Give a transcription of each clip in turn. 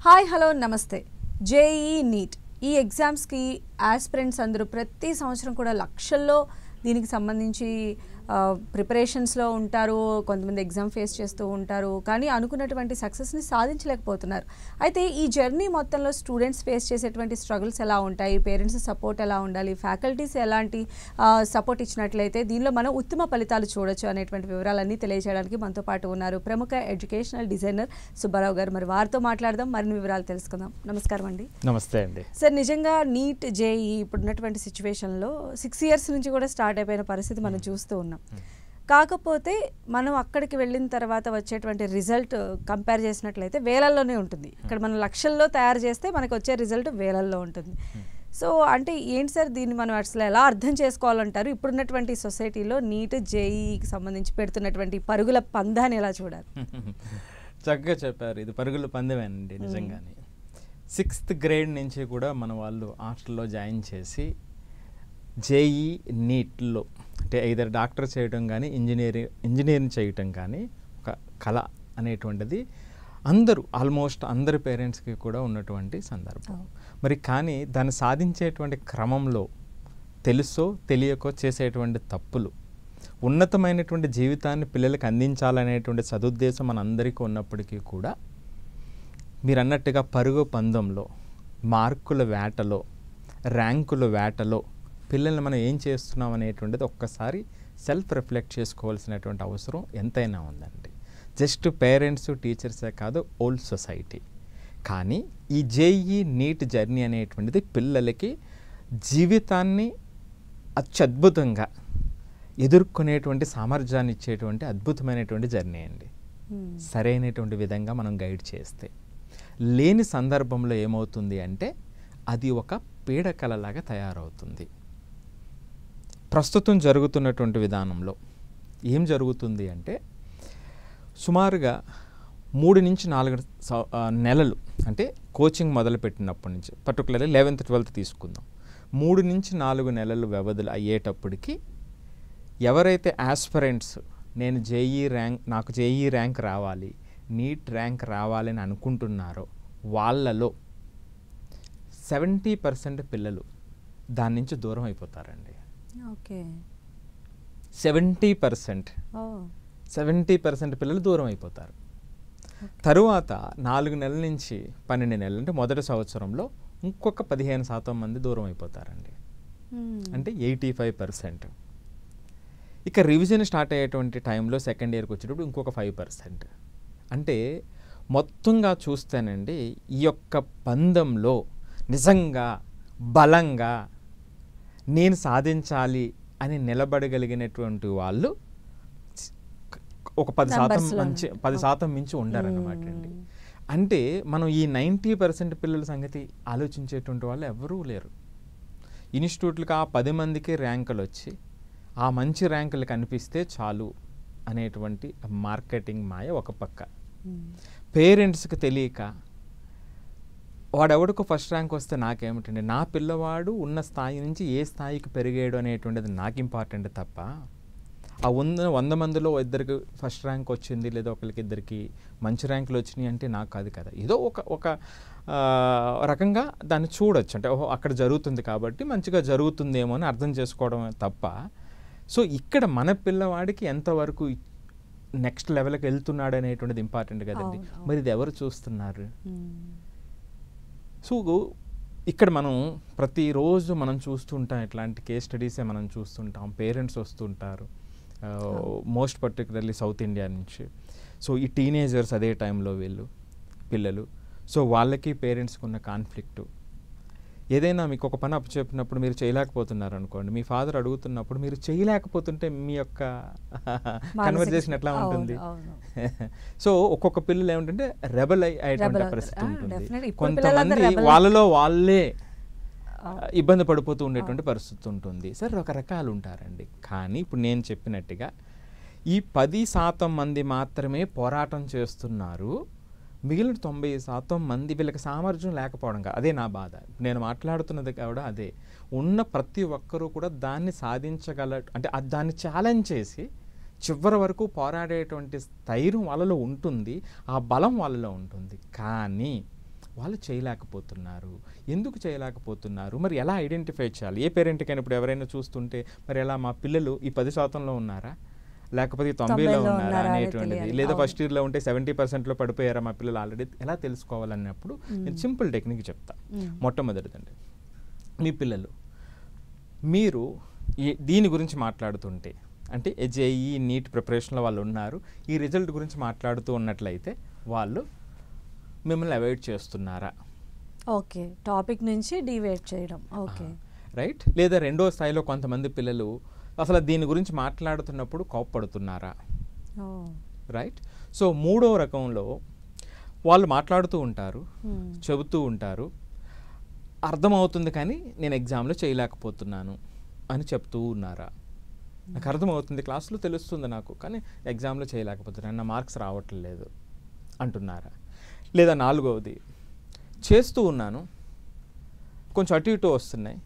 Hi hello నమస్తే. JEE NEET ఈ ఎగ్జామ్స్కి ఆస్పిరెంట్స్ అందరూ ప్రతి సంవత్సరం కూడా లక్షల్లో దీనికి సంబంధించి ప్రిపరేషన్స్లో ఉంటారు. కొంతమంది ఎగ్జామ్ ఫేస్ చేస్తూ ఉంటారు, కానీ అనుకున్నటువంటి సక్సెస్ని సాధించలేకపోతున్నారు. అయితే ఈ జర్నీ మొత్తంలో స్టూడెంట్స్ ఫేస్ చేసేటువంటి స్ట్రగుల్స్ ఎలా ఉంటాయి, పేరెంట్స్ సపోర్ట్ ఎలా ఉండాలి, ఫ్యాకల్టీస్ ఎలాంటి సపోర్ట్ ఇచ్చినట్లయితే దీనిలో మనం ఉత్తమ ఫలితాలు చూడొచ్చు అనేటువంటి వివరాలన్నీ తెలియజేయడానికి మనతో పాటు ఉన్నారు ప్రముఖ ఎడ్యుకేషనల్ డిజైనర్ సుబ్బారావు గారు. మరి వారితో మాట్లాడదాం, మరిన్ని వివరాలు తెలుసుకుందాం. నమస్కారం అండి. నమస్తే అండి. సార్, నిజంగా నీట్ జేఈ ఇప్పుడున్నటువంటి సిచ్యువేషన్లో 6 years నుంచి కూడా స్టార్ట్ అయిపోయిన పరిస్థితి మనం చూస్తూ ఉన్నాం. కాకపోతే మనం అక్కడికి వెళ్ళిన తర్వాత వచ్చేటువంటి రిజల్ట్ కంపేర్ చేసినట్లయితే వేలల్లోనే ఉంటుంది. ఇక్కడ మనం లక్షల్లో తయారు చేస్తే మనకు వచ్చే రిజల్ట్ వేలల్లో ఉంటుంది. సో అంటే ఏంటి సార్, దీన్ని మనం అసలు ఎలా అర్థం చేసుకోవాలంటారు? ఇప్పుడున్నటువంటి సొసైటీలో నీట్ జేఈకి సంబంధించి పెడుతున్నటువంటి పరుగుల పందాన్ని ఎలా చూడాలి? చక్కగా చెప్పారు. ఇది పరుగుల పందెమేనండి నిజంగానే. 6th grade నుంచి కూడా మన వాళ్ళు హాస్టల్లో జాయిన్ చేసి జేఈ నీట్లో అంటే ఐదర్ డాక్టర్ చేయడం కానీ ఇంజనీరింగ్ చేయటం కానీ ఒక కళ అనేటువంటిది ఆల్మోస్ట్ అందరి పేరెంట్స్కి కూడా ఉన్నటువంటి సందర్భం. మరి కానీ దాన్ని సాధించేటువంటి క్రమంలో తెలుసో తెలియకో చేసేటువంటి తప్పులు, ఉన్నతమైనటువంటి జీవితాన్ని పిల్లలకు అందించాలనేటువంటి సదుద్దేశం మనందరికీ ఉన్నప్పటికీ కూడా మీరు అన్నట్టుగా పరుగు పందెంలో, మార్కుల వేటలో, ర్యాంకుల వేటలో పిల్లల్ని మనం ఏం చేస్తున్నాం అనేటువంటిది ఒక్కసారి సెల్ఫ్ రిఫ్లెక్ట్ చేసుకోవాల్సినటువంటి అవసరం ఎంతైనా ఉందండి. జస్ట్ పేరెంట్స్ టీచర్సే కాదు, ఓల్డ్ సొసైటీ. కానీ ఈ జేఈ నీట్ జర్నీ అనేటువంటిది పిల్లలకి జీవితాన్ని అత్యద్భుతంగా ఎదుర్కొనేటువంటి సామర్థ్యాన్ని ఇచ్చేటువంటి అద్భుతమైనటువంటి జర్నీ అండి. సరైనటువంటి విధంగా మనం గైడ్ చేస్తే. లేని సందర్భంలో ఏమవుతుంది అంటే అది ఒక పీడకలలాగా తయారవుతుంది. ప్రస్తుతం జరుగుతున్నటువంటి విధానంలో ఏం జరుగుతుంది అంటే సుమారుగా 3 నుంచి 4 నెలలు అంటే కోచింగ్ మొదలుపెట్టినప్పటి నుంచి, పర్టికులర్లీ 11th 12th తీసుకుందాం, 3 నుంచి 4 నెలలు వ్యవధులు అయ్యేటప్పటికి ఎవరైతే ఆస్పిరెంట్స్ నాకు జేఈ ర్యాంక్ రావాలి, నీట్ ర్యాంక్ రావాలని అనుకుంటున్నారో వాళ్ళలో 70% పిల్లలు దాని నుంచి దూరం అయిపోతారండి. ఓకే, 70% పిల్లలు దూరం అయిపోతారు. తరువాత 4 నెలల నుంచి 12 నెలలు అంటే మొదటి సంవత్సరంలో ఇంకొక 15% మంది దూరం అయిపోతారండి. అంటే 85%. ఇక రివిజన్ స్టార్ట్ అయ్యేటువంటి టైంలో సెకండ్ ఇయర్కి వచ్చేటప్పుడు ఇంకొక 5%. అంటే మొత్తంగా చూస్తేనండి ఈ యొక్క పందెంలో నిజంగా బలంగా నేను సాధించాలి అని నిలబడగలిగినటువంటి వాళ్ళు ఒక 10% మించి ఉండారన్నమాట అండి. అంటే మనం ఈ 90% పిల్లల సంగతి ఆలోచించేటువంటి వాళ్ళు ఎవరూ లేరు. ఇన్స్టిట్యూట్లకు ఆ 10 మందికి ర్యాంకులు వచ్చి ఆ మంచి ర్యాంకులు కనిపిస్తే చాలు అనేటువంటి మార్కెటింగ్ మాయ ఒక పక్క. పేరెంట్స్కి తెలియక వాడెవడికి ఫస్ట్ ర్యాంక్ వస్తే నాకేమిటండి, నా పిల్లవాడు ఉన్న స్థాయి నుంచి ఏ స్థాయికి పెరిగాడు అనేటువంటిది నాకు ఇంపార్టెంట్ తప్ప ఆ 100 మందిలో ఇద్దరికి ఫస్ట్ ర్యాంక్ వచ్చింది లేదా ఒకరికి ఇద్దరికి మంచి ర్యాంకులు వచ్చినాయి అంటే నాకు కాదు కదా. ఏదో ఒక రకంగా దాన్ని చూడొచ్చు, అంటే ఓహో అక్కడ జరుగుతుంది కాబట్టి మంచిగా జరుగుతుందేమో అని అర్థం చేసుకోవడం తప్ప. సో ఇక్కడ మన పిల్లవాడికి ఎంతవరకు నెక్స్ట్ లెవెల్కి వెళ్తున్నాడు అనేటువంటిది ఇంపార్టెంట్ కదండి. మరి ఇది ఎవరు చూస్తున్నారు? సో ఇక్కడ మనం ప్రతిరోజు మనం చూస్తుంటాం, ఇట్లాంటి కేస్ స్టడీసే మనం చూస్తుంటాం. పేరెంట్స్ వస్తుంటారు, మోస్ట్ పర్టికులర్లీ సౌత్ ఇండియా నుంచి. సో ఈ టీనేజర్స్ అదే టైంలో పిల్లలు, సో వాళ్ళకి పేరెంట్స్కి ఉన్న కాన్ఫ్లిక్టు. ఏదైనా మీకు ఒక పని అప్పచెప్పినప్పుడు మీరు చేయలేకపోతున్నారు అనుకోండి, మీ ఫాదర్ అడుగుతున్నప్పుడు మీరు చేయలేకపోతుంటే మీ యొక్క కన్వర్జేషన్ ఎట్లా ఉంటుంది? సో ఒక్కొక్క పిల్లలు ఏమిటంటే రెబల్ అయ్యేటువంటి పరిస్థితి ఉంటుంది. కొంతమంది వాళ్ళలో వాళ్ళే ఇబ్బంది పడిపోతూ ఉండేటువంటి పరిస్థితి ఉంటుంది. సరే రకరకాలు ఉంటారండి. కానీ ఇప్పుడు నేను చెప్పినట్టుగా ఈ 10% మంది మాత్రమే పోరాటం చేస్తున్నారు. మిగిలిన 90% మంది వీళ్ళకి సామర్థ్యం లేకపోవడం కాదు. అదే నా బాధ. నేను మాట్లాడుతున్నది కూడా అదే. ఉన్న ప్రతి ఒక్కరూ కూడా దాన్ని అంటే దాన్ని ఛాలెంజ్ చేసి చివరి వరకు పోరాడేటువంటి ధైర్యం వాళ్ళలో ఉంటుంది, ఆ బలం వాళ్ళలో ఉంటుంది. కానీ వాళ్ళు చేయలేకపోతున్నారు. ఎందుకు చేయలేకపోతున్నారు, మరి ఎలా ఐడెంటిఫై చేయాలి? ఏ పేరెంట్కైనా ఇప్పుడు ఎవరైనా చూస్తుంటే మరి ఎలా మా పిల్లలు ఈ 10% ఉన్నారా, లేకపోతే 90లో ఉన్నారా అనేటువంటిది, లేదా ఫస్ట్ ఇయర్లో ఉంటే 70%లో పడిపోయారా మా పిల్లలు ఆల్రెడీ, ఎలా తెలుసుకోవాలన్నప్పుడు నేను సింపుల్ టెక్నిక్ చెప్తా. మొట్టమొదటిదండి, మీ పిల్లలు మీరు దీని గురించి మాట్లాడుతుంటే, అంటే జేఈ నీట్ ప్రిపరేషన్లో వాళ్ళు ఉన్నారు, ఈ రిజల్ట్ గురించి మాట్లాడుతూ ఉన్నట్లయితే వాళ్ళు మిమ్మల్ని అవాయిడ్ చేస్తున్నారా? ఓకే, టాపిక్ నుంచి డివేట్ చేయడం. Okay, right. లేదా రెండో స్థాయిలో కొంతమంది పిల్లలు అసలు దీని గురించి మాట్లాడుతున్నప్పుడు కోప్పడుతున్నారా? రైట్. సో మూడో రకంలో వాళ్ళు మాట్లాడుతూ ఉంటారు, చెబుతూ ఉంటారు, అర్థమవుతుంది కానీ నేను ఎగ్జామ్లో చేయలేకపోతున్నాను అని చెప్తూ ఉన్నారా? నాకు అర్థమవుతుంది, క్లాస్లో తెలుస్తుంది నాకు, కానీ ఎగ్జామ్లో చేయలేకపోతున్నాను, నా మార్క్స్ రావట్లేదు అంటున్నారా? లేదా నాలుగవది, చేస్తూ ఉన్నాను, కొంచెం అటు ఇటు వస్తున్నాయి,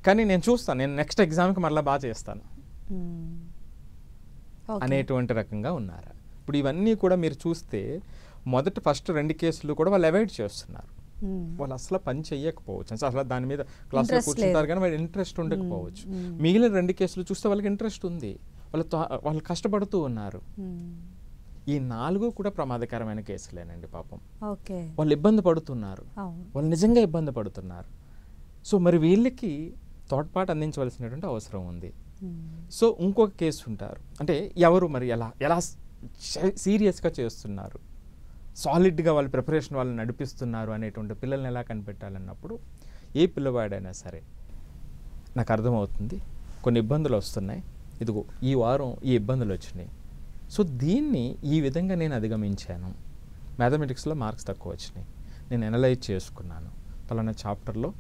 కానీ నేను చూస్తాను, నేను నెక్స్ట్ ఎగ్జామ్కి మళ్ళీ బాగా చేస్తాను అనేటువంటి రకంగా ఉన్నారా? ఇప్పుడు ఇవన్నీ కూడా మీరు చూస్తే ఫస్ట్ 2 కేసులు కూడా వాళ్ళు అవాయిడ్ చేస్తున్నారు. వాళ్ళు అసలు పని చెయ్యకపోవచ్చు, అసలు దాని మీద క్లాస్లో కూర్చుంటారు కానీ వాళ్ళు ఇంట్రెస్ట్ ఉండకపోవచ్చు. మిగిలిన 2 కేసులు చూస్తే వాళ్ళకి ఇంట్రెస్ట్ ఉంది, వాళ్ళు కష్టపడుతూ ఉన్నారు. ఈ 4 కూడా ప్రమాదకరమైన కేసులేనండి పాపం. వాళ్ళు ఇబ్బంది పడుతున్నారు, వాళ్ళు నిజంగా ఇబ్బంది పడుతున్నారు. సో మరి వీళ్ళకి తోడ్పాటు అందించవలసినటువంటి అవసరం ఉంది. సో ఇంకొక కేసు ఉంటారు, అంటే ఎవరు మరి ఎలా సీరియస్గా చేస్తున్నారు, సాలిడ్గా వాళ్ళ ప్రిపరేషన్ వాళ్ళు నడిపిస్తున్నారు అనేటువంటి పిల్లల్ని ఎలా కనిపెట్టాలన్నప్పుడు, ఏ పిల్లవాడైనా సరే నాకు అర్థమవుతుంది కొన్ని ఇబ్బందులు వస్తున్నాయి, ఇదిగో ఈ వారం ఈ ఇబ్బందులు వచ్చినాయి, సో దీన్ని ఈ విధంగా నేను అధిగమించాను, మ్యాథమెటిక్స్లో మార్క్స్ తక్కువ వచ్చినాయి, నేను అనలైజ్ చేసుకున్నాను, పలానా చాప్టర్లో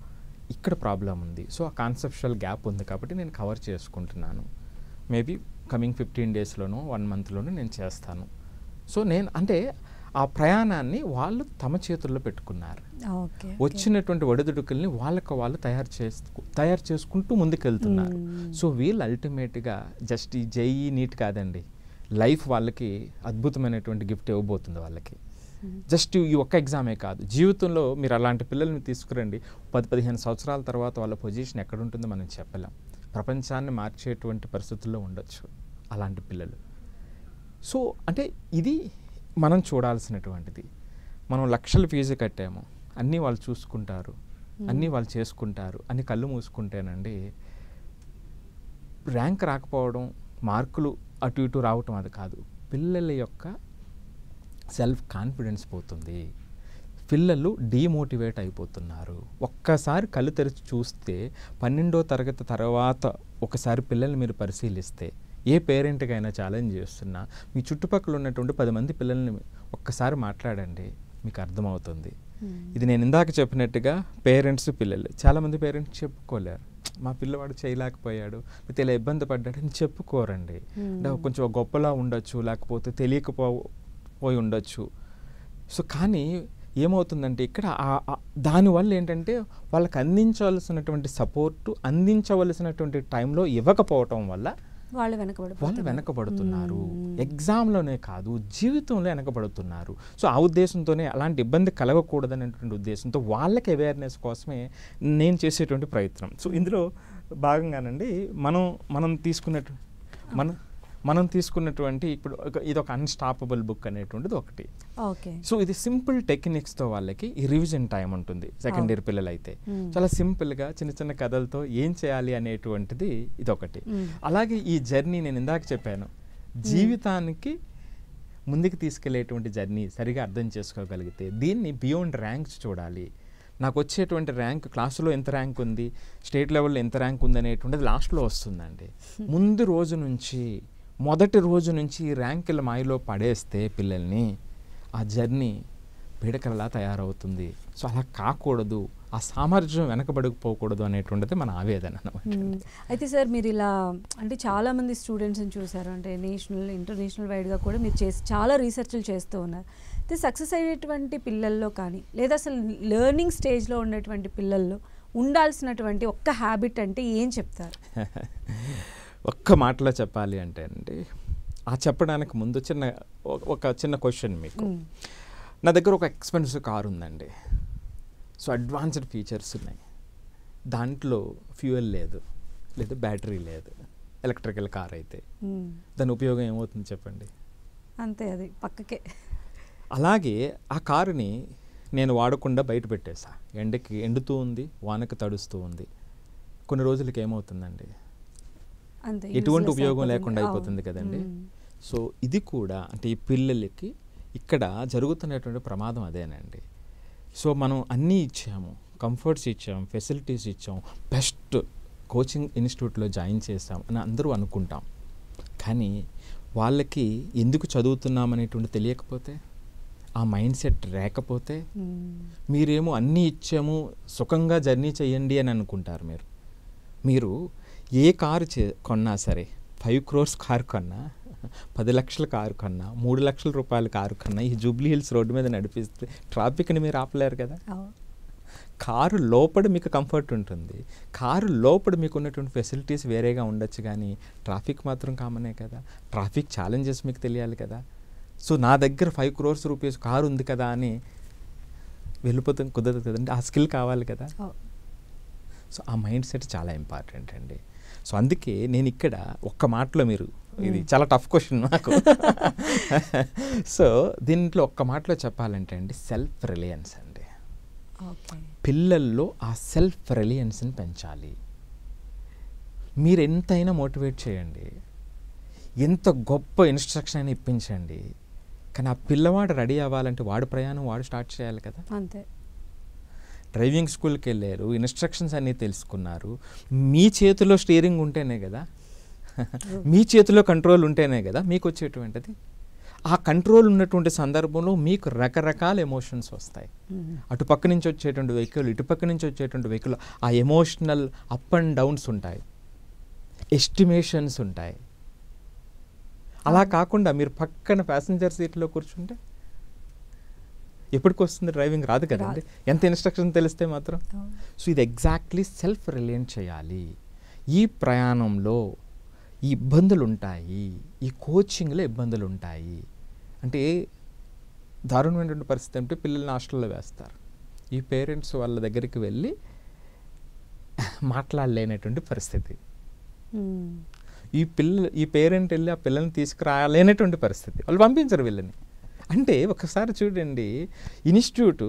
ఇక్కడ ప్రాబ్లం ఉంది, సో ఆ కాన్సెప్చువల్ గ్యాప్ ఉంది కాబట్టి నేను కవర్ చేసుకుంటున్నాను, మేబీ కమింగ్ 15 డేస్లోనో 1 మంత్లోనూ నేను చేస్తాను. సో నేను అంటే ఆ ప్రయాణాన్ని వాళ్ళు తమ చేతుల్లో పెట్టుకున్నారు. వచ్చినటువంటి ఒడిదుడుకుల్ని వాళ్ళకు వాళ్ళు తయారు చేసుకుంటూ ముందుకెళ్తున్నారు. సో వీళ్ళు అల్టిమేట్గా జస్ట్ ఈ జేఈ నీట్ కాదండి, లైఫ్ వాళ్ళకి అద్భుతమైనటువంటి గిఫ్ట్ ఇవ్వబోతుంది వాళ్ళకి. జస్ట్ ఈ ఒక్క ఎగ్జామే కాదు, జీవితంలో మీరు అలాంటి పిల్లల్ని తీసుకురండి, 10-15 సంవత్సరాల తర్వాత వాళ్ళ పొజిషన్ ఎక్కడ ఉంటుందో మనం చెప్పలేం. ప్రపంచాన్ని మార్చేటువంటి పరిస్థితుల్లో ఉండొచ్చు అలాంటి పిల్లలు. సో అంటే ఇది మనం చూడాల్సినటువంటిది. మనం లక్షల ఫీజు కట్టాము, అన్నీ వాళ్ళు చూసుకుంటారు, అన్నీ వాళ్ళు చేసుకుంటారు అని కళ్ళు మూసుకుంటేనండి ర్యాంక్ రాకపోవడం, మార్కులు అటు ఇటు రావటం అది కాదు, పిల్లల యొక్క సెల్ఫ్ కాన్ఫిడెన్స్ పోతుంది, పిల్లలు డీమోటివేట్ అయిపోతున్నారు. ఒక్కసారి కళ్ళు తెరిచి చూస్తే 12వ తరగతి తర్వాత ఒకసారి పిల్లల్ని మీరు పరిశీలిస్తే, ఏ పేరెంట్కైనా ఛాలెంజ్ చేస్తున్నా మీ చుట్టుపక్కల ఉన్నటువంటి 10 మంది పిల్లల్ని ఒక్కసారి మాట్లాడండి, మీకు అర్థమవుతుంది. ఇది నేను ఇందాక చెప్పినట్టుగా పేరెంట్స్ పిల్లలు, చాలామంది పేరెంట్స్ చెప్పుకోలేరు, మా పిల్లవాడు చేయలేకపోయాడు లేకపోతే ఇలా ఇబ్బంది పడ్డాడు అని చెప్పుకోరండి. కొంచెం గొప్పలా ఉండొచ్చు, లేకపోతే తెలియకపోయి ఉండొచ్చు. సో కానీ ఏమవుతుందంటే ఇక్కడ దానివల్ల ఏంటంటే వాళ్ళకి అందించవలసినటువంటి సపోర్టు అందించవలసినటువంటి టైంలో ఇవ్వకపోవటం వల్ల వాళ్ళు వెనకబడుతున్నారు. ఎగ్జామ్లోనే కాదు, జీవితంలో వెనకబడుతున్నారు. సో ఆ ఉద్దేశంతోనే అలాంటి ఇబ్బంది కలగకూడదనేటువంటి ఉద్దేశంతో వాళ్ళకి అవేర్నెస్ కోసమే నేను చేసేటువంటి ప్రయత్నం. సో ఇందులో భాగంగానండి మనం తీసుకున్నటువంటి ఇప్పుడు ఇది ఒక అన్స్టాపబుల్ బుక్ అనేటువంటిది ఒకటి. సో ఇది సింపుల్ టెక్నిక్స్తో వాళ్ళకి ఈ రివిజన్ టైం ఉంటుంది. సెకండ్ ఇయర్ పిల్లలు అయితే చాలా సింపుల్గా చిన్న చిన్న కథలతో ఏం చేయాలి అనేటువంటిది ఇది ఒకటి. అలాగే ఈ జర్నీ నేను ఇందాక చెప్పాను, జీవితానికి ముందుకు తీసుకెళ్లేటువంటి జర్నీ సరిగా అర్థం చేసుకోగలిగితే దీన్ని బియాండ్ ర్యాంక్స్ చూడాలి. నాకు వచ్చేటువంటి ర్యాంక్, క్లాసులో ఎంత ర్యాంక్ ఉంది, స్టేట్ లెవెల్లో ఎంత ర్యాంక్ ఉంది అనేటువంటిది లాస్ట్లో వస్తుందండి. ముందు రోజు నుంచి, మొదటి రోజు నుంచి ర్యాంకుల మాయలో పడేస్తే పిల్లల్ని ఆ జర్నీ పీడకలలా తయారవుతుంది. సో అలా కాకూడదు, ఆ సామర్థ్యం వెనకబడిపోకూడదు అనేటువంటిది మన ఆవేదన అన్నమాట. అయితే సార్ మీరు ఇలా అంటే చాలామంది స్టూడెంట్స్ని చూసారు, అంటే నేషనల్ ఇంటర్నేషనల్ వైడ్గా కూడా మీరు చాలా రీసెర్చ్లు చేస్తూ ఉన్నారు. అయితే సక్సెస్ అయ్యేటువంటి పిల్లల్లో కానీ లేదా అసలు లెర్నింగ్ స్టేజ్లో ఉన్నటువంటి పిల్లల్లో ఉండాల్సినటువంటి ఒక్క హ్యాబిట్ అంటే ఏం చెప్తారు? ఒక్క మాటలో చెప్పాలి అంటే అండి, ఆ చెప్పడానికి ముందు ఒక చిన్న క్వశ్చన్ మీకు. నా దగ్గర ఒక ఎక్స్పెన్సివ్ కార్ ఉందండి, సో అడ్వాన్స్డ్ ఫీచర్స్ ఉన్నాయి, దాంట్లో ఫ్యూయల్ లేదు, లేదా బ్యాటరీ లేదు, ఎలక్ట్రికల్ కార్ అయితే దాని ఉపయోగం ఏమవుతుంది చెప్పండి? అంతే, అది పక్కకే. అలాగే ఆ కారుని నేను వాడకుండా బయట పెట్టేసా, ఎండకి ఎండుతూ ఉంది, వానకి తడుస్తూ ఉంది, కొన్ని రోజులకి ఏమవుతుందండి? అంతే, ఎటువంటి useless ఉపయోగం అయిపోతుంది. లేకుండా అయిపోతుంది కదండి. మ్మ్. సో ఇది కూడా అంటే ఈ పిల్లలకి ఇక్కడ జరుగుతున్నటువంటి ప్రమాదం అదేనండి. సో మనం అన్నీ ఇచ్చాము, కంఫర్ట్స్ ఇచ్చాం, ఫెసిలిటీస్ ఇచ్చాం, బెస్ట్ కోచింగ్ ఇన్స్టిట్యూట్లో జాయిన్ చేస్తాం అని అందరూ అనుకుంటాం. కానీ వాళ్ళకి ఎందుకు చదువుతున్నామనేటువంటి తెలియకపోతే, ఆ మైండ్ సెట్ లేకపోతే, మీరేమో అన్నీ ఇచ్చాము సుఖంగా జర్నీ చేయండి అని అనుకుంటారు. మీరు ఏ కారు కొన్నా సరే, 5 crores కారు కన్నా, 10 లక్షల కారు కన్నా, 3 లక్షల రూపాయల కారు కన్నా ఈ జూబ్లీ హిల్స్ రోడ్డు మీద నడిపిస్తే ట్రాఫిక్ని మీరు ఆపలేరు కదా. కారు లోపల మీకు కంఫర్ట్ ఉంటుంది, కారు లోపల మీకు ఉన్నటువంటి ఫెసిలిటీస్ వేరేగా ఉండొచ్చు, కానీ ట్రాఫిక్ మాత్రం కామనే కదా. ట్రాఫిక్ ఛాలెంజెస్ మీకు తెలియాలి కదా. సో నా దగ్గర 5 crores రూపీస్ కారు ఉంది కదా అని వెళ్ళిపోతుంది కుదరదు కదండి, ఆ స్కిల్ కావాలి కదా. సో ఆ మైండ్ సెట్ చాలా ఇంపార్టెంట్ అండి. సో అందుకే నేను ఇక్కడ ఒక్క మాటలో, మీరు ఇది చాలా టఫ్ క్వశ్చన్ నాకు, సో దీంట్లో ఒక్క మాటలో చెప్పాలంటే అండి, సెల్ఫ్ రిలయన్స్ అండి. పిల్లల్లో ఆ సెల్ఫ్ రిలయన్స్ని పెంచాలి. మీరు ఎంతైనా మోటివేట్ చేయండి, ఎంత గొప్ప ఇన్స్ట్రక్షన్ అయినా ఇప్పించండి, కానీ ఆ పిల్లవాడు రెడీ అవ్వాలంటే వాడు ప్రయాణం వాడు స్టార్ట్ చేయాలి కదా. అంతే. డ్రైవింగ్ స్కూల్కి వెళ్ళారు, ఇన్స్ట్రక్షన్స్ అన్నీ తెలుసుకున్నారు, మీ చేతిలో స్టీరింగ్ ఉంటేనే కదా, మీ చేతిలో కంట్రోల్ ఉంటేనే కదా మీకు వచ్చేటువంటిది. ఆ కంట్రోల్ ఉన్నటువంటి సందర్భంలో మీకు రకరకాల ఎమోషన్స్ వస్తాయి. అటుపక్క నుంచి వచ్చేటువంటి వెహికల్, ఇటుపక్క నుంచి వచ్చేటువంటి వెహికల్, ఆ ఎమోషనల్ అప్ అండ్ డౌన్స్ ఉంటాయి, ఎస్టిమేషన్స్ ఉంటాయి. అలా కాకుండా మీరు పక్కన ప్యాసింజర్ సీట్లో కూర్చుంటే ఎప్పటికి వస్తుంది డ్రైవింగ్? రాదు కదండి, ఎంత ఇన్స్ట్రక్షన్ తెలిస్తే మాత్రం. సో ఇది ఎగ్జాక్ట్లీ సెల్ఫ్ రిలయంట్ చేయాలి. ఈ ప్రయాణంలో ఈ ఇబ్బందులు ఉంటాయి, ఈ కోచింగ్లో ఇబ్బందులు ఉంటాయి. అంటే దారుణమైనటువంటి పరిస్థితి అంటే పిల్లల్ని హాస్టల్లో వేస్తారు, ఈ పేరెంట్స్ వాళ్ళ దగ్గరికి వెళ్ళి మాట్లాడలేనటువంటి పరిస్థితి, ఈ పేరెంట్ వెళ్ళి ఆ పిల్లల్ని తీసుకురాలేనటువంటి పరిస్థితి, వాళ్ళు పంపించరు వీళ్ళని. అంటే ఒకసారి చూడండి, ఇన్స్టిట్యూటు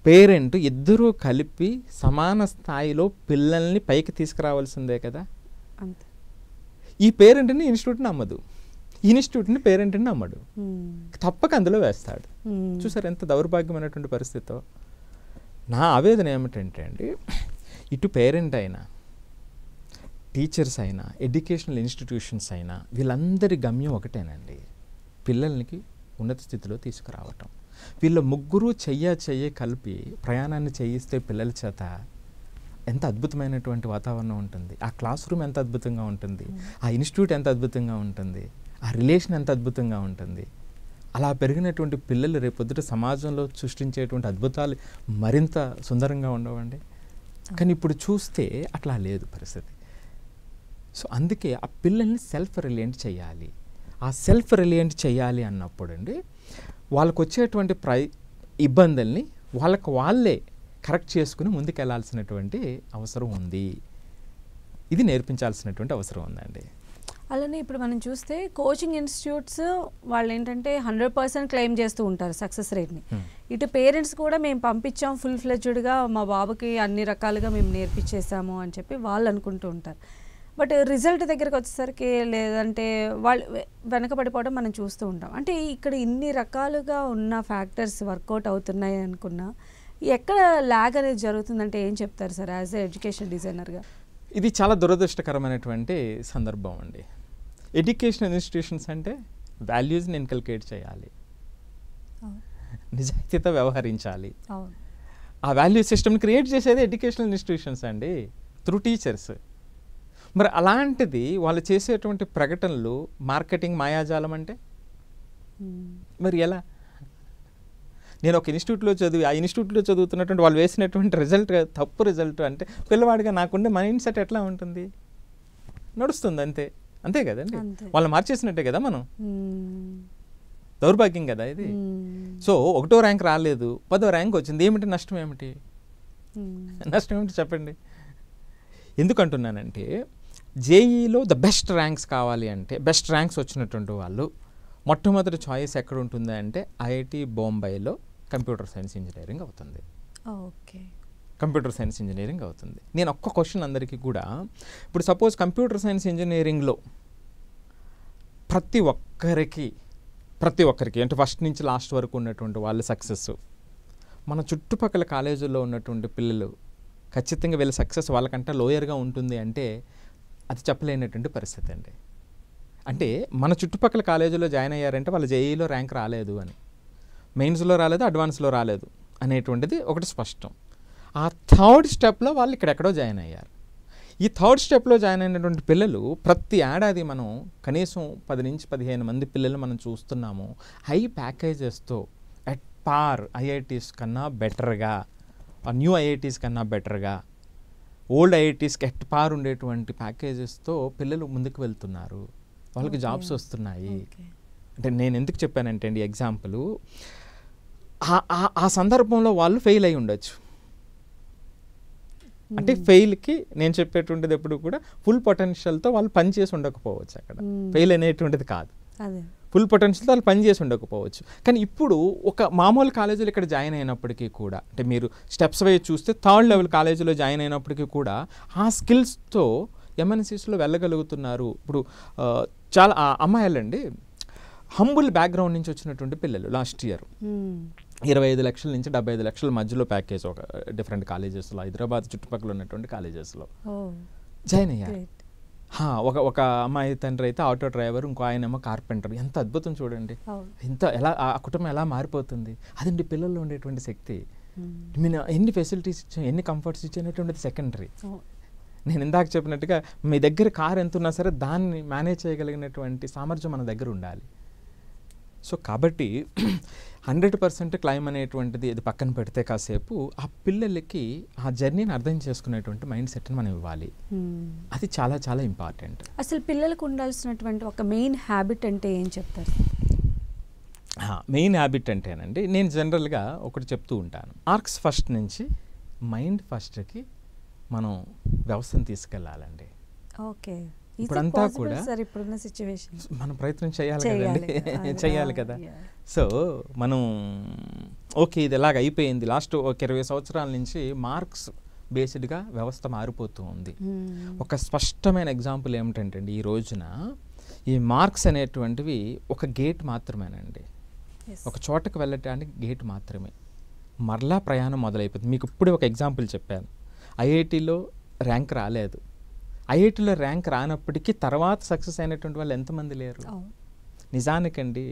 పేరెంట్ ఇద్దరూ కలిపి సమాన స్థాయిలో పిల్లల్ని పైకి తీసుకురావాల్సిందే కదా. అంతే. ఈ పేరెంట్ని ఇన్స్టిట్యూట్ని నమ్మదు, ఇన్స్టిట్యూట్ని పేరెంట్ని నమ్మడు, తప్పక అందులో వేస్తాడు. చూసారు ఎంత దౌర్భాగ్యమైనటువంటి పరిస్థితితో. నా ఆవేదన ఏమిటంటే అండి, ఇటు పేరెంట్ అయినా, టీచర్స్ అయినా, ఎడ్యుకేషనల్ ఇన్స్టిట్యూషన్స్ అయినా, వీళ్ళందరి గమ్యం ఒకటేనండి, పిల్లలకి ఉన్నత స్థితిలో తీసుకురావటం. వీళ్ళ ముగ్గురు చెయ్యే కలిపి ప్రయాణాన్ని చేయిస్తే పిల్లల చేత ఎంత అద్భుతమైనటువంటి వాతావరణం ఉంటుంది, ఆ క్లాస్ రూమ్ ఎంత అద్భుతంగా ఉంటుంది, ఆ ఇన్స్టిట్యూట్ ఎంత అద్భుతంగా ఉంటుంది, ఆ రిలేషన్ ఎంత అద్భుతంగా ఉంటుంది. అలా పెరిగినటువంటి పిల్లలు రేపొద్దుట సమాజంలో సృష్టించేటువంటి అద్భుతాలు మరింత సుందరంగా ఉండవండి. కానీ ఇప్పుడు చూస్తే అట్లా లేదు పరిస్థితి. సో అందుకే ఆ పిల్లల్ని సెల్ఫ్ రిలయంట్ చేయాలి. ఆ సెల్ఫ్ రిలయంట్ చేయాలి అన్నప్పుడు అండి, వాళ్ళకు వచ్చేటువంటి ఇబ్బందుల్ని వాళ్ళే కరెక్ట్ చేసుకుని ముందుకెళ్లాల్సినటువంటి అవసరం ఉంది. ఇది నేర్పించాల్సినటువంటి అవసరం ఉందండి. అలానే ఇప్పుడు మనం చూస్తే కోచింగ్ ఇన్స్టిట్యూట్స్ వాళ్ళు ఏంటంటే 100% క్లెయిమ్ చేస్తూ ఉంటారు సక్సెస్ రేట్ని. ఇటు పేరెంట్స్ కూడా మేము పంపించాం ఫుల్ ఫ్లెడ్జ్డ్గా, మా బాబుకి అన్ని రకాలుగా మేము నేర్పించేసాము అని చెప్పి వాళ్ళు అనుకుంటూ ఉంటారు. బట్ రిజల్ట్ దగ్గరకు వచ్చేసరికి లేదంటే వాళ్ళు వెనకబడిపోవడం మనం చూస్తూ ఉంటాం. అంటే ఇక్కడ ఇన్ని రకాలుగా ఉన్న ఫ్యాక్టర్స్ వర్కౌట్ అవుతున్నాయి అనుకున్నా ఎక్కడ ల్యాగ్ అనేది జరుగుతుందంటే ఏం చెప్తారు సార్ యాజ్ ఎ ఎడ్యుకేషన్ డిజైనర్గా? ఇది చాలా దురదృష్టకరమైనటువంటి సందర్భం అండి. ఎడ్యుకేషనల్ ఇన్స్టిట్యూషన్స్ అంటే వాల్యూస్ని ఇన్కల్కేట్ చేయాలి, నిజాయితీతో వ్యవహరించాలి. ఆ వాల్యూ సిస్టమ్ని క్రియేట్ చేసేది ఎడ్యుకేషనల్ ఇన్స్టిట్యూషన్స్ అండి, త్రూ టీచర్స్. మరి అలాంటిది వాళ్ళు చేసేటువంటి ప్రకటనలు మార్కెటింగ్ మాయాజాలం అంటే మరి ఎలా? నేను ఒక ఇన్స్టిట్యూట్లో చదివి ఆ ఇన్స్టిట్యూట్లో చదువుతున్నటువంటి వాళ్ళు వేసినటువంటి రిజల్ట్ తప్పు రిజల్ట్ అంటే పిల్లవాడిగా నాకుండే మైండ్ సెట్ ఎట్లా ఉంటుంది? నడుస్తుంది అంతే కదండి, వాళ్ళు మార్చేసినట్టే కదా మనం. దౌర్భాగ్యం కదా ఇది. సో 1వ ర్యాంక్ రాలేదు, 10వ ర్యాంక్ వచ్చింది, ఏమిటి నష్టం ఏమిటి? నష్టం ఏమిటి చెప్పండి. ఎందుకంటున్నానంటే జేఈలో ద బెస్ట్ ర్యాంక్స్ కావాలి అంటే, బెస్ట్ ర్యాంక్స్ వచ్చినటువంటి వాళ్ళు మొట్టమొదటి చాయిస్ ఎక్కడ ఉంటుంది అంటే ఐఐటి బొంబాయిలో కంప్యూటర్ సైన్స్ ఇంజనీరింగ్ అవుతుంది. ఓకే, కంప్యూటర్ సైన్స్ ఇంజనీరింగ్ అవుతుంది. నేను ఒక్క క్వశ్చన్ అందరికీ కూడా, ఇప్పుడు సపోజ్ కంప్యూటర్ సైన్స్ ఇంజనీరింగ్లో ప్రతి ఒక్కరికి అంటే ఫస్ట్ నుంచి లాస్ట్ వరకు ఉన్నటువంటి వాళ్ళ సక్సెస్, మన చుట్టుపక్కల కాలేజీల్లో ఉన్నటువంటి పిల్లలు ఖచ్చితంగా వీళ్ళ సక్సెస్ వాళ్ళకంటే లోయర్గా ఉంటుంది అంటే అది చెప్పలేనటువంటి పరిస్థితి అండి. అంటే మన చుట్టుపక్కల కాలేజీలో జాయిన్ అయ్యారంటే వాళ్ళు జేఈలో ర్యాంక్ రాలేదు అని, మెయిన్స్లో రాలేదు, అడ్వాన్స్లో రాలేదు అనేటువంటిది ఒకటి స్పష్టం. ఆ థర్డ్ స్టెప్లో వాళ్ళు ఇక్కడెక్కడో జాయిన్ అయ్యారు. ఈ థర్డ్ స్టెప్లో జాయిన్ అయినటువంటి పిల్లలు ప్రతి ఏడాది మనం కనీసం 10 నుంచి 15 మంది పిల్లలు మనం చూస్తున్నాము హై ప్యాకేజెస్తో ఎట్ పార్ ఐఐటీస్ కన్నా బెటర్గా, న్యూ ఐఐటీస్ కన్నా బెటర్గా, ఓల్డ్ ఐఐటీస్కి ఎట్ పార్ ఉండేటువంటి ప్యాకేజెస్తో పిల్లలు ముందుకు వెళ్తున్నారు, వాళ్ళకి జాబ్స్ వస్తున్నాయి. అంటే నేను ఎందుకు చెప్పానంటే అండి ఎగ్జాంపుల్, ఆ సందర్భంలో వాళ్ళు ఫెయిల్ అయి ఉండొచ్చు. అంటే ఫెయిల్కి నేను చెప్పేటువంటిది ఎప్పుడు కూడా ఫుల్ పొటెన్షియల్తో వాళ్ళు పనిచేసి ఉండకపోవచ్చు. అక్కడ ఫెయిల్ అనేటువంటిది కాదు, ఫుల్ పొటెన్షియల్తో వాళ్ళు పనిచేసి ఉండకపోవచ్చు. కానీ ఇప్పుడు ఒక మామూలు కాలేజీలో ఇక్కడ జాయిన్ అయినప్పటికీ కూడా, అంటే మీరు స్టెప్స్ వైజ్ చూస్తే థర్డ్ లెవెల్ కాలేజీలో జాయిన్ అయినప్పటికీ కూడా ఆ స్కిల్స్తో ఎంఎన్సీస్లో వెళ్ళగలుగుతున్నారు. ఇప్పుడు చాలా అమ్మాయిలండి హంబుల్ బ్యాక్గ్రౌండ్ నుంచి వచ్చినటువంటి పిల్లలు లాస్ట్ ఇయర్ 25 లక్షల నుంచి 75 లక్షల మధ్యలో ప్యాకేజ్ ఒక డిఫరెంట్ కాలేజెస్లో, హైదరాబాద్ చుట్టుపక్కల ఉన్నటువంటి కాలేజెస్లో జాయిన్ అయ్యారు. ఒక అమ్మాయి తండ్రి అయితే ఆటో డ్రైవర్, ఇంకో ఆయన ఏమో కార్పెంటర్. ఎంత అద్భుతం చూడండి, ఎలా ఆ కుటుంబం ఎలా మారిపోతుంది. అదండి పిల్లల్లో ఉండేటువంటి శక్తి. మీరు ఎన్ని ఫెసిలిటీస్ ఇచ్చా, ఎన్ని కంఫర్ట్స్ ఇచ్చేటువంటిది సెకండరీ. నేను ఇందాక చెప్పినట్టుగా మీ దగ్గర కార్ ఎంత ఉన్నా సరే దాన్ని మేనేజ్ చేయగలిగినటువంటి సామర్థ్యం మన దగ్గర ఉండాలి. సో కాబట్టి 100% క్లైమ్ అనేటువంటిది ఇది పక్కన పెడితే కాసేపు ఆ పిల్లలకి ఆ జర్నీని అర్థం చేసుకునేటువంటి మైండ్ సెట్ని మనం ఇవ్వాలి. అది చాలా చాలా ఇంపార్టెంట్. అసలు పిల్లలకు ఉండాల్సినటువంటి ఒక మెయిన్ హ్యాబిట్ అంటే ఏం చెప్తారు? మెయిన్ హ్యాబిట్ అంటేనండి నేను జనరల్గా ఒకటి చెప్తూ ఉంటాను, మార్క్స్ ఫస్ట్ నుంచి మైండ్ ఫస్ట్కి మనం వ్యవస్థను తీసుకెళ్ళాలండి. ఓకే, ఇప్పుడంతా కూడా మనం ప్రయత్నం చేయాలి కదా. సో మనం ఓకే ఇది ఎలాగ అయిపోయింది, లాస్ట్ ఒక 20 సంవత్సరాల నుంచి మార్క్స్ బేస్డ్గా వ్యవస్థ మారిపోతూ ఉంది. ఒక స్పష్టమైన ఎగ్జాంపుల్ ఏమిటంటే ఈ రోజున ఈ మార్క్స్ అనేటువంటివి ఒక గేట్ మాత్రమేనండి, ఒక చోటకు వెళ్ళటానికి గేట్ మాత్రమే. మరలా ప్రయాణం మొదలైపోతుంది. మీకు ఇప్పుడే ఒక ఎగ్జాంపుల్ చెప్పాను, ఐఐటీలో ర్యాంక్ రాలేదు. ఐఐటీలో ర్యాంక్ రానప్పటికీ తర్వాత సక్సెస్ అయినటువంటి వాళ్ళు ఎంతమంది లేరు? నిజానికండి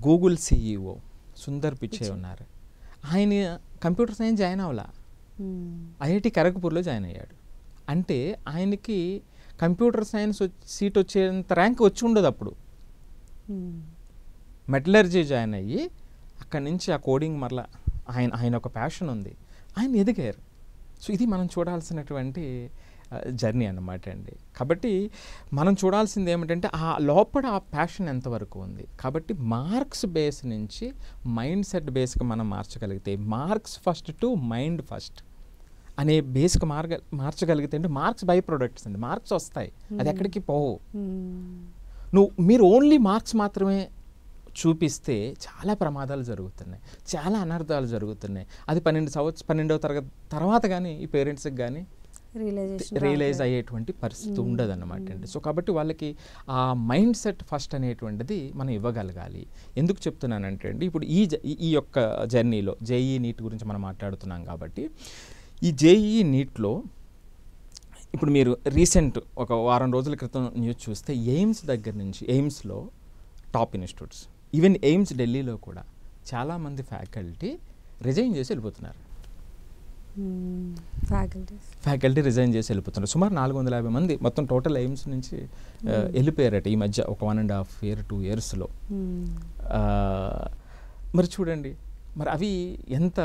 గూగుల్ సిఈఓ సుందర్ పిచ్చే ఉన్నారు, ఆయన కంప్యూటర్ సైన్స్ జాయిన్ అవ్వాల, ఐఐటి ఖరగ్పూర్లో జాయిన్ అయ్యాడు. అంటే ఆయనకి కంప్యూటర్ సైన్స్ సీట్ వచ్చేంత ర్యాంక్ వచ్చి ఉండదు. అప్పుడు మెటలర్జీ జాయిన్ అయ్యి అక్కడి నుంచి ఆ కోడింగ్ మరలా ఆయన ఒక ప్యాషన్ ఉంది, ఆయన ఎదిగారు. సో ఇది మనం చూడాల్సినటువంటి జర్నీ అన్నమాట అండి. కాబట్టి మనం చూడాల్సింది ఏమిటంటే ఆ లోపల ఆ ప్యాషన్ ఎంతవరకు ఉంది. కాబట్టి మార్క్స్ బేస్ నుంచి మైండ్ సెట్ బేస్కి మనం మార్చగలిగితే, marks first to mind first అనే బేస్కి మార్చగలిగితే అంటే మార్క్స్ బై ప్రొడక్ట్స్ అండి, మార్క్స్ వస్తాయి, అది ఎక్కడికి పోవు. మీరు ఓన్లీ మార్క్స్ మాత్రమే చూపిస్తే చాలా ప్రమాదాలు జరుగుతున్నాయి, చాలా అనర్థాలు జరుగుతున్నాయి. అది 12వ తరగతి తర్వాత కానీ ఈ పేరెంట్స్కి కానీ రియలైజ్ అయ్యేటువంటి పరిస్థితి ఉండదు అన్నమాట అండి. సో కాబట్టి వాళ్ళకి ఆ మైండ్ సెట్ ఫస్ట్ అనేటువంటిది మనం ఇవ్వగలగాలి. ఎందుకు చెప్తున్నానంటే అండి, ఇప్పుడు ఈ యొక్క జర్నీలో జేఈఈ నీట్ గురించి మనం మాట్లాడుతున్నాం కాబట్టి ఈ జేఈఈ నీట్లో ఇప్పుడు మీరు రీసెంట్ ఒక వారం రోజుల క్రితం న్యూస్ చూస్తే ఎయిమ్స్ దగ్గర నుంచి, ఎయిమ్స్లో టాప్ ఇన్స్టిట్యూట్స్, ఈవెన్ ఎయిమ్స్ ఢిల్లీలో కూడా చాలామంది ఫ్యాకల్టీ రిజైన్ చేసి వెళ్ళిపోతున్నారు. ఫ్యాకల్టీ రిజైన్ చేసి వెళ్ళిపోతున్నారు. సుమారు 450 మంది మొత్తం టోటల్ ఎయిమ్స్ నుంచి వెళ్ళిపోయారట ఈ మధ్య ఒక 1.5 year 2 yearsలో. మరి చూడండి, మరి అవి ఎంత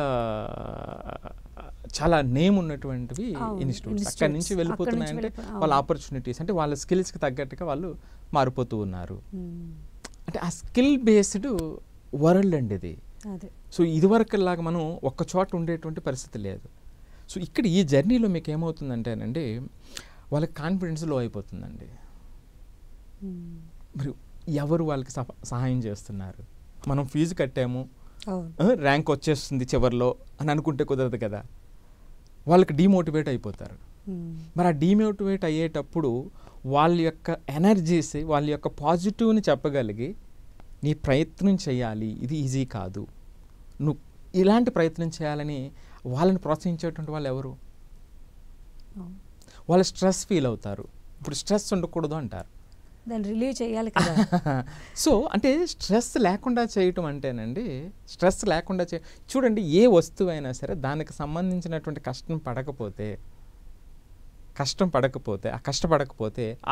చాలా నేమ్ ఉన్నటువంటివి ఇన్స్టిట్యూట్స్ అక్కడి నుంచి వెళ్ళిపోతున్నాయంటే వాళ్ళ ఆపర్చునిటీస్ అంటే వాళ్ళ స్కిల్స్కి తగ్గట్టుగా వాళ్ళు మారిపోతూ ఉన్నారు. అంటే ఆ స్కిల్ బేస్డ్ వరల్డ్ అండి ఇది. అదే సో ఇదివరకులాగా మనం ఒక్క చోట ఉండేటువంటి పరిస్థితి లేదు. సో ఇక్కడ ఈ జర్నీలో మీకు ఏమవుతుందంటేనండి, వాళ్ళకి కాన్ఫిడెన్స్ లో అయిపోతుందండి. మరి ఎవరు వాళ్ళకి సహాయం చేస్తున్నారు? మనం ఫీజు కట్టాము, ర్యాంక్ వచ్చేస్తుంది చివరిలో అని అనుకుంటే కుదరదు కదా. వాళ్ళకి డీమోటివేట్ అయిపోతారు. మరి ఆ డీమోటివేట్ అయ్యేటప్పుడు వాళ్ళ యొక్క ఎనర్జీస్, వాళ్ళ యొక్క పాజిటివ్ని చెప్పగలిగి నీ ప్రయత్నం చేయాలి, ఇది ఈజీ కాదు, నువ్వు ఇలాంటి ప్రయత్నం చేయాలని వాళ్ళని ప్రోత్సహించేటువంటి వాళ్ళు ఎవరు? వాళ్ళు స్ట్రెస్ ఫీల్ అవుతారు. ఇప్పుడు స్ట్రెస్ ఉండకూడదు అంటారు, దాన్ని రిలీవ్ చేయాలి కదా. సో అంటే స్ట్రెస్ లేకుండా చేయటం అంటేనండి, స్ట్రెస్ లేకుండా చూడండి, ఏ వస్తువు అయినా సరే దానికి సంబంధించినటువంటి కష్టపడకపోతే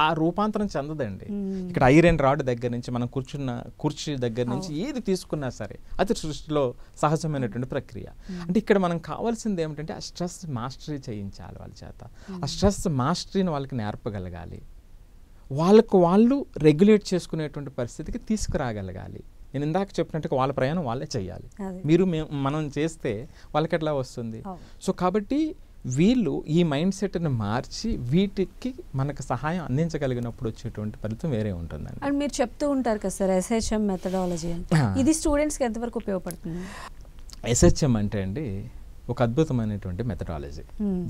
ఆ రూపాంతరం చెందదండి. ఇక్కడ ఐరన్ రాడ్ దగ్గర నుంచి మనం కూర్చున్న కుర్చీ దగ్గర నుంచి ఏది తీసుకున్నా సరే అది సృష్టిలో సహజమైనటువంటి ప్రక్రియ. అంటే ఇక్కడ మనం కావాల్సింది ఏమిటంటే ఆ స్ట్రెస్ మాస్టరీ చేయించాలి వాళ్ళ చేత. ఆ స్ట్రెస్ మాస్టరీని వాళ్ళకి నేర్పగలగాలి, వాళ్ళకు వాళ్ళు రెగ్యులేట్ చేసుకునేటువంటి పరిస్థితికి తీసుకురాగలగాలి. నేను ఇందాక చెప్పినట్టుగా వాళ్ళ ప్రయాణం వాళ్ళే చేయాలి. మనం చేస్తే వాళ్ళకి ఎట్లా వస్తుంది? సో కాబట్టి వీళ్ళు ఈ మైండ్ సెట్ని మార్చి వీటికి మనకు సహాయం అందించగలిగినప్పుడు వచ్చేటువంటి ఫలితం వేరే ఉంటుందండి. అండ్ మీరు చెప్తూ ఉంటారు కదా సార్ SHM మెథడాలజీ, ఇది స్టూడెంట్స్కి ఎంతవరకు ఉపయోగపడుతుంది? SHM అంటే అండి ఒక అద్భుతమైనటువంటి మెథడాలజీ.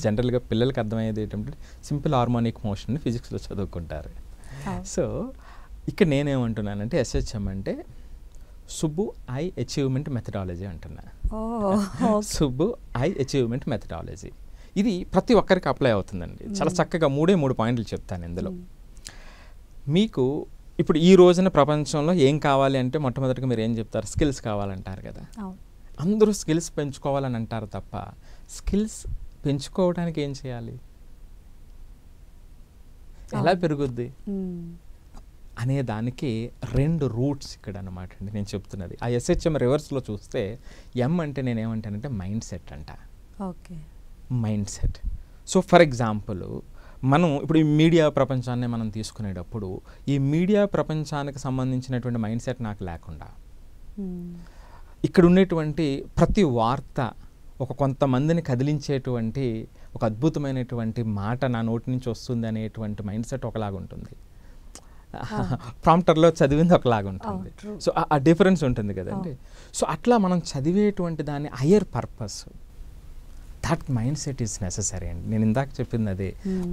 జనరల్గా పిల్లలకి అర్థమయ్యేది ఏంటంటే సింపుల్ హార్మోనిక్ మోషన్ ఫిజిక్స్లో చదువుకుంటారు. సో ఇక్కడ నేనేమంటున్నానంటే SHM అంటే సుబ్బు ఐ అచీవ్మెంట్ మెథడాలజీ అంటున్నా. సుబ్బు ఐ అచీవ్మెంట్ మెథడాలజీ ఇది ప్రతి ఒక్కరికి అప్లై అవుతుందండి. చాలా చక్కగా 3 పాయింట్లు చెప్తాను ఇందులో. మీకు ఇప్పుడు ఈ రోజున ప్రపంచంలో ఏం కావాలి అంటే మొట్టమొదటిగా మీరు ఏం చెప్తారు? స్కిల్స్ కావాలంటారు కదా. అందరూ స్కిల్స్ పెంచుకోవాలని అంటారు తప్ప స్కిల్స్ పెంచుకోవడానికి ఏం చేయాలి, ఎలా పెరుగుద్ది అనే దానికి 2 రూట్స్ ఇక్కడ అనమాట అండి నేను చెప్తున్నది. ఆ SHM రివర్స్లో చూస్తే M అంటే నేనేమంటానంటే మైండ్ సెట్ అంట. Okay, mind set. So for example మనం ఇప్పుడు ఈ మీడియా ప్రపంచాన్ని మనం తీసుకునేటప్పుడు ఈ మీడియా ప్రపంచానికి సంబంధించినటువంటి మైండ్ సెట్ నాకు లేకుండా ఇక్కడ ఉండేటువంటి ప్రతి వార్త ఒక కొంతమందిని కదిలించేటువంటి ఒక అద్భుతమైనటువంటి మాట నా నోటి నుంచి వస్తుంది అనేటువంటి మైండ్ సెట్ ఒకలాగా ఉంటుంది, ప్రాంప్టర్లో చదివింది ఒకలాగా ఉంటుంది. సో ఆ డిఫరెన్స్ ఉంటుంది కదండి. సో అట్లా మనం చదివేటువంటి దాన్ని higher purpose, that mind set is necessary అండి. నేను ఇందాక చెప్పింది అదే.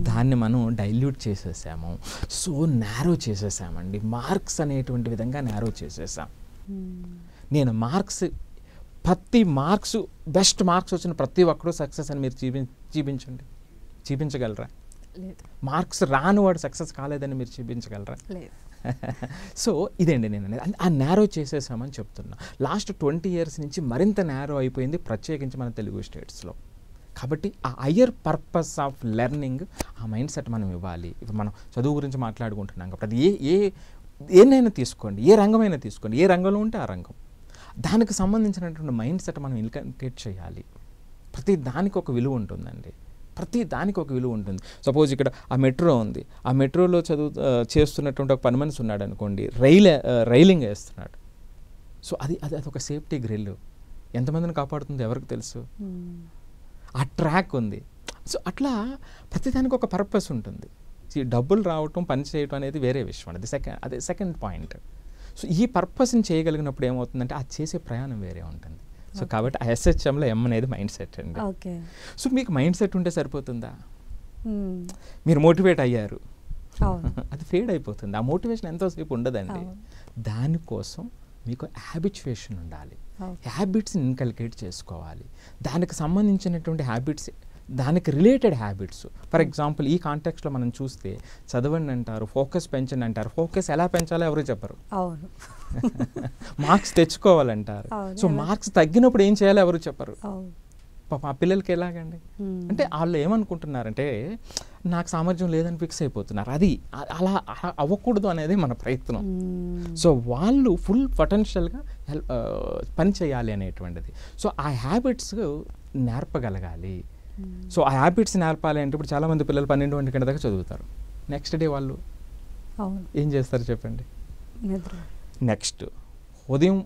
దాన్ని మనం డైల్యూట్ చేసేసాము, సో నేరో చేసేసామండి. మార్క్స్ అనేటువంటి విధంగా నేరో చేసేసాం. నేను ప్రతి మార్క్స్ బెస్ట్ మార్క్స్ వచ్చిన ప్రతి ఒక్కరూ సక్సెస్ అని మీరు చూపించగలరా? మార్క్స్ రాని వాడు సక్సెస్ కాలేదని మీరు చూపించగలరా? సో ఇదేండి నేను అనేది, ఆ నేరో చేసేసామని చెప్తున్నా. లాస్ట్ 20 years నుంచి మరింత నేరో అయిపోయింది, ప్రత్యేకించి మన తెలుగు స్టేట్స్లో. కాబట్టి ఆ హయ్యర్ పర్పస్ ఆఫ్ లెర్నింగ్, ఆ మైండ్ సెట్ మనం ఇవ్వాలి. ఇప్పుడు మనం చదువు గురించి మాట్లాడుకుంటున్నాం కాబట్టి అది ఏనైనా తీసుకోండి, ఏ రంగమైనా తీసుకోండి, ఏ రంగంలో ఉంటే ఆ రంగం, దానికి సంబంధించినటువంటి మైండ్ సెట్ మనం ఇన్కల్కేట్ చేయాలి. ప్రతి దానికి ఒక విలువ ఉంటుందండి, ప్రతి దానికి ఒక విలువ ఉంటుంది. సపోజ్ ఇక్కడ ఆ మెట్రో ఉంది, ఆ మెట్రోలో చేస్తున్నటువంటి ఒక పని మనిషి ఉన్నాడు అనుకోండి, రైలింగ్ వేస్తున్నాడు. సో అది ఒక సేఫ్టీ గ్రిల్, ఎంతమందిని కాపాడుతుందో ఎవరికి తెలుసు. ఆ ట్రాక్ ఉంది. సో అట్లా ప్రతిదానికి ఒక పర్పస్ ఉంటుంది. డబ్బులు రావటం, పని చేయటం అనేది వేరే విషయం, అదే సెకండ్ పాయింట్. సో ఈ పర్పస్ని చేయగలిగినప్పుడు ఏమవుతుందంటే ఆ చేసే ప్రయాణం వేరే ఉంటుంది. సో కాబట్టి ఆ SHMలో M అనేది మైండ్ సెట్ అండి. సో మీకు మైండ్ సెట్ ఉంటే సరిపోతుందా? మీరు మోటివేట్ అయ్యారు, అది ఫేడ్ అయిపోతుంది. ఆ మోటివేషన్ ఎంతోసేపు ఉండదండి. దానికోసం మీకు హ్యాబిచువేషన్ ఉండాలి, హ్యాబిట్స్ని ఇన్కల్కేట్ చేసుకోవాలి. దానికి సంబంధించినటువంటి హ్యాబిట్స్, దానికి రిలేటెడ్ హ్యాబిట్స్. ఫర్ ఎగ్జాంపుల్ ఈ కాంటెక్స్లో మనం చూస్తే చదవండి అంటారు, ఫోకస్ పెంచండి అంటారు. ఫోకస్ ఎలా పెంచాలో ఎవరు చెప్పరు. మార్క్స్ తెచ్చుకోవాలంటారు. సో మార్క్స్ తగ్గినప్పుడు ఏం చేయాలో ఎవరు చెప్పరు. పాప ఆ పిల్లలకి ఎలాగండి అంటే వాళ్ళు ఏమనుకుంటున్నారంటే నాకు సామర్థ్యం లేదని ఫిక్స్ అయిపోతున్నారు. అది అలా అవ్వకూడదు అనేది మన ప్రయత్నం. సో వాళ్ళు ఫుల్ పొటెన్షియల్గా పని చేయాలి అనేటువంటిది. సో ఆ హ్యాబిట్స్ నేర్పగలగాలి. సో ఆ హ్యాబిట్స్ నేర్పాలి అంటే ఇప్పుడు చాలామంది పిల్లలు 12 గంటల దాకా చదువుతారు. నెక్స్ట్ డే వాళ్ళు ఏం చేస్తారు చెప్పండి? నెక్స్ట్ ఉదయం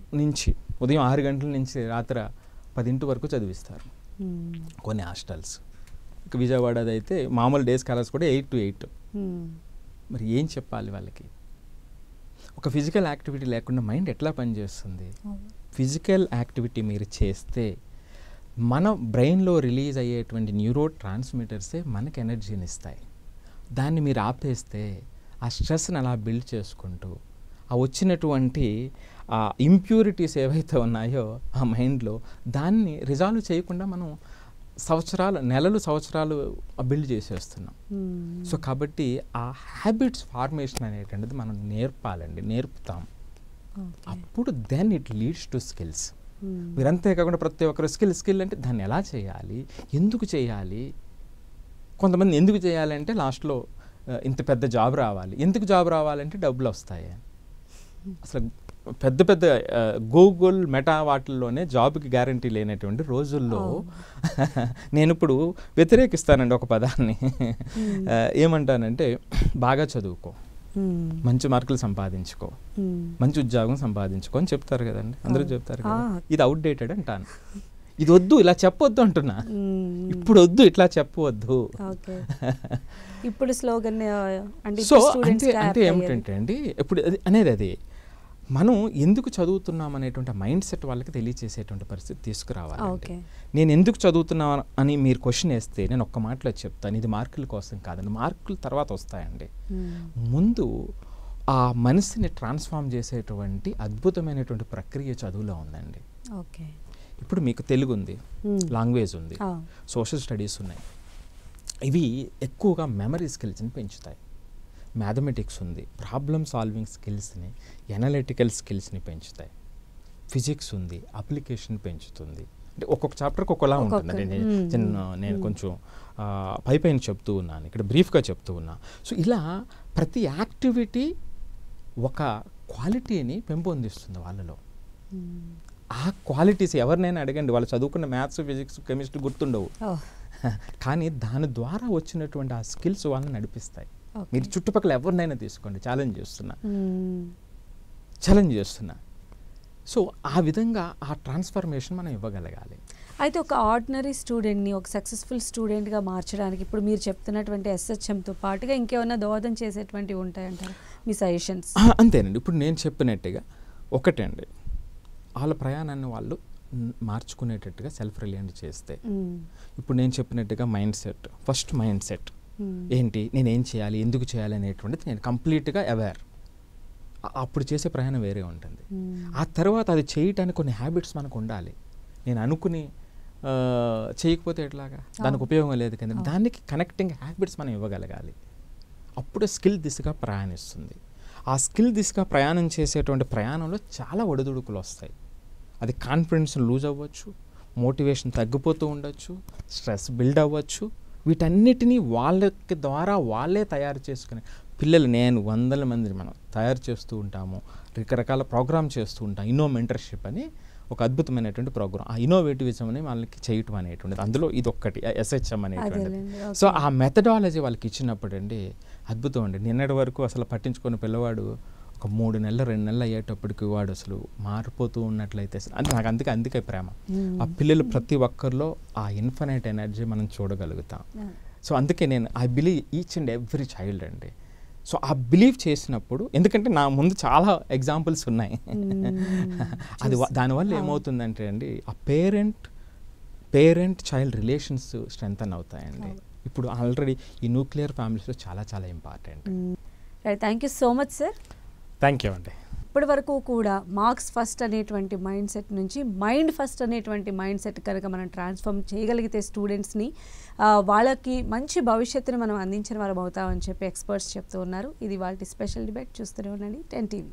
6 గంటల నుంచి రాత్రి 10 వరకు చదివిస్తారు కొన్ని హాస్టల్స్. ఇక విజయవాడది అయితే మామూలు డే స్కాలర్స్ కూడా 8 to 8. మరి ఏం చెప్పాలి వాళ్ళకి? ఒక ఫిజికల్ యాక్టివిటీ లేకుండా మైండ్ ఎట్లా పనిచేస్తుంది? ఫిజికల్ యాక్టివిటీ మీరు చేస్తే మన బ్రెయిన్లో రిలీజ్ అయ్యేటువంటి న్యూరో ట్రాన్స్మిటర్సే మనకి ఎనర్జీని ఇస్తాయి. దాన్ని మీరు ఆపేస్తే ఆ స్ట్రెస్ని అలా బిల్డ్ చేసుకుంటూ ఆ వచ్చినటువంటి ఇంప్యూరిటీస్ ఏవైతే ఉన్నాయో ఆ మైండ్లో దాన్ని రిజాల్వ్ చేయకుండా మనం నెలలు సంవత్సరాలు బిల్డ్ చేసేస్తున్నాం. సో కాబట్టి ఆ హ్యాబిట్స్ ఫార్మేషన్ అనేటువంటిది మనం నేర్పుతాం. అప్పుడు then it leads to skills. మీరు అంతేకాకుండా ప్రతి ఒక్కరు స్కిల్ అంటే దాన్ని ఎలా చేయాలి, ఎందుకు చేయాలి. కొంతమంది ఎందుకు చేయాలంటే లాస్ట్లో ఇంత పెద్ద జాబ్ రావాలి. ఎందుకు జాబ్ రావాలంటే డబ్బులు వస్తాయి. అసలు పెద్ద గూగుల్ మెటా వాటిల్లోనే జాబ్కి గ్యారంటీ లేనటువంటి రోజుల్లో నేను ఇప్పుడు వ్యతిరేకిస్తానండి ఒక పదాన్ని. ఏమంటానంటే బాగా చదువుకో, మంచి మార్కులు సంపాదించుకో, మంచి ఉద్యోగం సంపాదించుకో అని చెప్తారు కదండి, అందరూ చెప్తారు కదా. ఇది అవుట్డేటెడ్ అంటాను. ఇది వద్దు, ఇలా చెప్పొద్దు అంటున్నా. ఇప్పుడు వద్దు, ఇట్లా చెప్పవద్దు. ఇప్పుడు స్లోగన్ సో అంటే ఏమిటంటే అండి, ఇప్పుడు అది మనం ఎందుకు చదువుతున్నాం అనేటువంటి మైండ్ సెట్ వాళ్ళకి తెలియచేసేటువంటి పరిస్థితి తీసుకురావాలి. నేను ఎందుకు చదువుతున్నా అని మీరు క్వశ్చన్ వేస్తే నేను ఒక్క మాటలో చెప్తాను, ఇది మార్కుల కోసం కాదండి. మార్కులు తర్వాత వస్తాయండి. ముందు ఆ మనసుని ట్రాన్స్ఫార్మ్ చేసేటువంటి అద్భుతమైనటువంటి ప్రక్రియ చదువులో ఉందండి. ఇప్పుడు మీకు తెలుగు ఉంది, లాంగ్వేజ్ ఉంది, సోషల్ స్టడీస్ ఉన్నాయి. ఇవి ఎక్కువగా మెమరీ స్కిల్స్ని పెంచుతాయి. మ్యాథమెటిక్స్ ఉంది, ప్రాబ్లమ్ సాల్వింగ్ స్కిల్స్ని, ఎనలిటికల్ స్కిల్స్ని పెంచుతాయి. ఫిజిక్స్ ఉంది, అప్లికేషన్ పెంచుతుంది. అంటే ఒక్కొక్క చాప్టర్కి ఒకలా ఉంటుంది. నేను కొంచెం పైన చెప్తూ ఉన్నాను, ఇక్కడ బ్రీఫ్గా చెప్తూ ఉన్నా. సో ఇలా ప్రతి యాక్టివిటీ ఒక క్వాలిటీని పెంపొందిస్తుంది వాళ్ళలో. ఆ క్వాలిటీస్ ఎవరినైనా అడగండి, వాళ్ళు చదువుకున్న మ్యాథ్స్, ఫిజిక్స్, కెమిస్ట్రీ గుర్తుండవు, కానీ దాని ద్వారా వచ్చినటువంటి ఆ స్కిల్స్ వాళ్ళని నడిపిస్తాయి. మీరు చుట్టుపక్కల ఎవరినైనా తీసుకోండి, ఛాలెంజ్ చేస్తున్నా. సో ఆ విధంగా ఆ ట్రాన్స్ఫర్మేషన్ మనం ఇవ్వగలగాలి. అయితే ఒక ఆర్డినరీ స్టూడెంట్ని ఒక సక్సెస్ఫుల్ స్టూడెంట్గా మార్చడానికి ఇప్పుడు మీరు చెప్తున్నటువంటి SHMతో పాటుగా ఇంకేమైనా దోహదం చేసేటువంటివి ఉంటాయంటారు మీ సజెషన్స్? అంతేనండి. ఇప్పుడు నేను చెప్పినట్టుగా ఒకటే అండి, వాళ్ళ ప్రయాణాన్ని వాళ్ళు మార్చుకునేటట్టుగా సెల్ఫ్ రిలయంట్ చేస్తే, ఇప్పుడు నేను చెప్పినట్టుగా ఫస్ట్ మైండ్ సెట్ ఏంటి, నేనేం చేయాలి, ఎందుకు చేయాలి అనేటువంటిది నేను కంప్లీట్గా అవేర్. అప్పుడు చేసే ప్రయాణం వేరే ఉంటుంది. ఆ తర్వాత అది చేయటానికి కొన్ని హ్యాబిట్స్ మనకు ఉండాలి. నేను అనుకుని చేయకపోతే ఎట్లాగా, దానికి ఉపయోగం లేదు కదా. దానికి కనెక్టింగ్ హ్యాబిట్స్ మనం ఇవ్వగలగాలి. అప్పుడు స్కిల్ దిశగా ప్రయాణిస్తుంది. ఆ స్కిల్ దిశగా ప్రయాణం చేసేటువంటి ప్రయాణంలో చాలా ఒడిదుడుకులు వస్తాయి. అది కాన్ఫిడెన్స్ లూజ్ అవ్వచ్చు, మోటివేషన్ తగ్గిపోతూ ఉండొచ్చు, స్ట్రెస్ బిల్డ్ అవ్వచ్చు. వీటన్నిటినీ వాళ్ళకి ద్వారా వాళ్ళే తయారు చేసుకునే పిల్లలు, నేను 100 మందిని మనం తయారు చేస్తూ ఉంటాము. రకరకాల ప్రోగ్రామ్ చేస్తూ ఉంటాం. మెంటర్షిప్ అని ఒక అద్భుతమైనటువంటి ప్రోగ్రామ్, ఆ ఇన్నోవేటివిజం అని వాళ్ళకి చేయటం అనేటువంటిది, అందులో ఇది ఒక్కటి SHM అనేటువంటిది. సో ఆ మెథడాలజీ వాళ్ళకి ఇచ్చినప్పుడు అండి అద్భుతం అండి. నిన్నటి వరకు అసలు పట్టించుకున్న పిల్లవాడు ఒక 3 నెలలు 2 నెలలు అయ్యేటప్పటికి వాడు అసలు మారిపోతూ ఉన్నట్లయితే నాకు అందుకే ప్రేమ. ఆ పిల్లలు ప్రతి ఒక్కరిలో ఆ ఇన్ఫినైట్ ఎనర్జీ మనం చూడగలుగుతాం. సో అందుకే నేను I believe each and every child అండి. సో ఆ బిలీవ్ చేసినప్పుడు, ఎందుకంటే నా ముందు చాలా ఎగ్జాంపుల్స్ ఉన్నాయి. అది దానివల్ల ఏమవుతుందంటే అండి, ఆ పేరెంట్ చైల్డ్ రిలేషన్స్ స్ట్రెంథన్ అవుతాయండి. ఇప్పుడు ఆల్రెడీ ఈ న్యూక్లియర్ ఫ్యామిలీస్లో చాలా చాలా important. Thank you so much sir. Thank you అండి. ఇప్పటి వరకు కూడా మార్క్స్ ఫస్ట్ అనేటువంటి మైండ్ సెట్ నుంచి మైండ్ ఫస్ట్ అనేటువంటి మైండ్ సెట్ కనుక మనం ట్రాన్స్ఫార్మ్ చేయగలిగితే స్టూడెంట్స్ని, వాళ్ళకి మంచి భవిష్యత్తుని మనం అందించిన వారు అవుతామని చెప్పి ఎక్స్పర్ట్స్ చెప్తూ ఉన్నారు. ఇది వాళ్ళ స్పెషల్ డిబేట్. చూస్తూనే ఉండండి 10 TV.